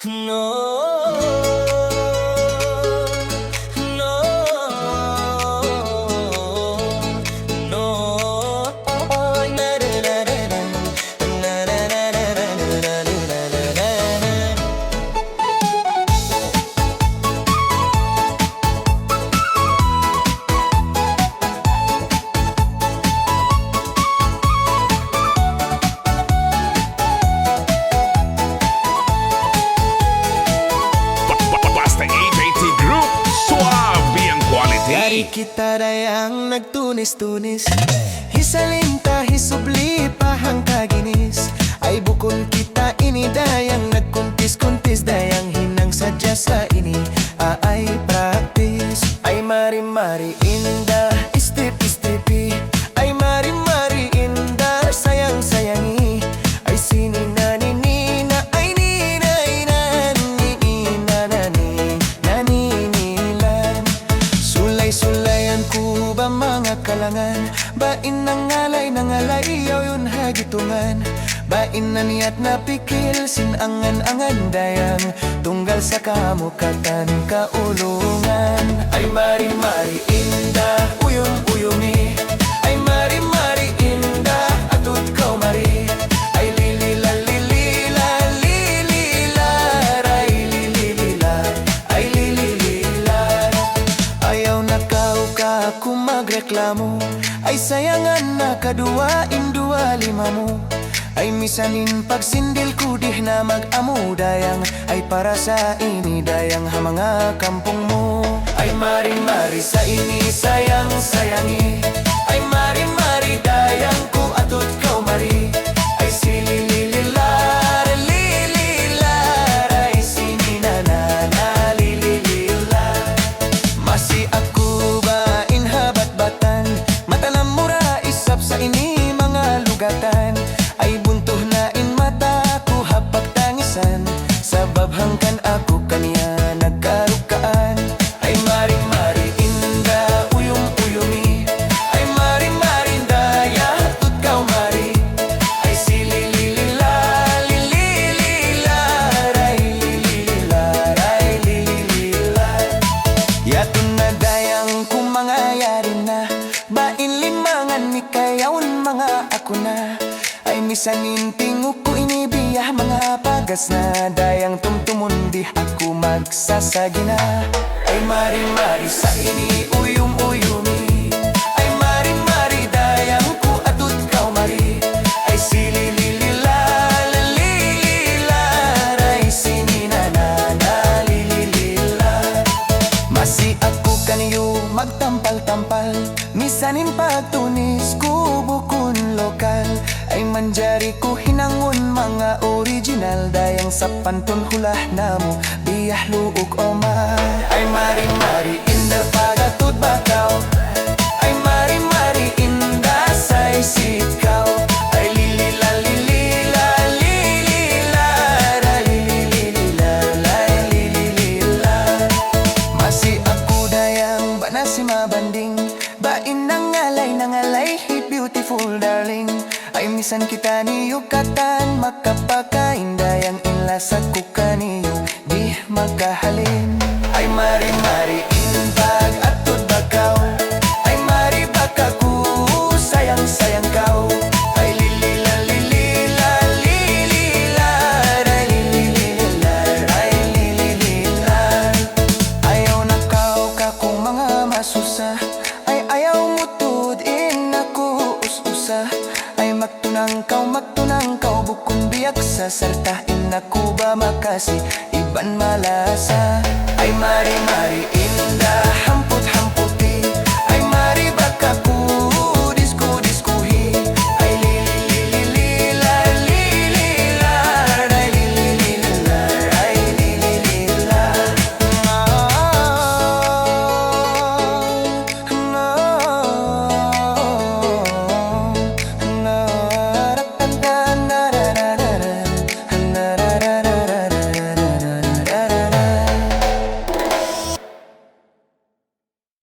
No, no, no. Na na na na na, na na na na na na na na. Basta AJT Group, suabe ang quality. Yari kita dayang nagtunis-tunis, hisalinta hisubli pahang kaginis. Ay bukol kita ini dayang nagkuntis-kuntis, dayang hinang sadya sa ini ay practice. Ay mari-mari indah, istrip-istripi. Ay mari-mari indah, sayang-sayangi. Ay sini-nani-nina, ay ninay-nani-nani, naninilan. Sulay-sulayan ko ba mga kalangan? Bain ng ngalay, iyaw yun hagitungan. Bain na niyat na pikil, sinangan-angan dayang tunggal sa kamukatan kaulungan. Ay mari-mari indah, uyong-uyumi. Ay mari-mari indah, atud kau mari. Ay lilila, lilila, lilila, ay lilila, ay lilila. Ayaw na ka kung magreklamo. Ay sayangan na kadua, indua, lima mo. Ay misanin pagsindil ko di na mag-amo dayang. Ay para sa ini dayang ha mga kampong mo. Ay mari-mari sa ini sayang-sayangi. Ay mari-mari dayang ko atot kau mari. Ay silililar, lililar, ay sininanana, lililar. Masi ako ba inhabat-batan, matanam mura isap sa ini mga lugatan. Ay buntuh na in mata ko habag tangisan, sabab hangkan ako kaniya nagkarukaan. Ay mari-mari inda, uyum-uyumi. Ay mari-mari daya, tut kau mari. Ay silililar, lililar, ay lililar, ay lililar. Yatun na dayang kung mga yari na, bain limangan ni kayawan mga ako na. Ay misanin tinguk ko inibiyah mga pagas na, dayang tumtumun di ako magsasagi na. Ay mari-mari sa ini uyum-uyumi. Ay mari-mari dayang ko atud kau mari. Ay silililar, lililar, ay sininanana, lililar. Masi ako kaniyo magtampal-tampal, misanin pagtunis ko bukun lokal. Ay manjari ko hinangon mga original, dayang sa pantun hulah namo biyah luok oma. Ay mari-mari indah pagatud bakaw. Ay mari-mari indah say sitkaw. Ay lilila, lilila, lilila, ay lilila, ay lilila. Masi ako dayang bana si mabanding, bain nangalay, hey beautiful darling. Ay misan kita niyo katan, makapakain dayang inlasak ko kaniyo di makahalin. Ay mari-mari inbag atud bakaw. Ay mari baka ko sayang-sayang kau. Ay lilila, lilila, lilila, ay lilila, ay lilila. Ayaw na kau ka kung mga masusa. Ay ayaw mo tudin ako us-usa. Ay magtunang kau bukun biyak sa sartain ako ba makasi iban malasa. Ay mari-mari indah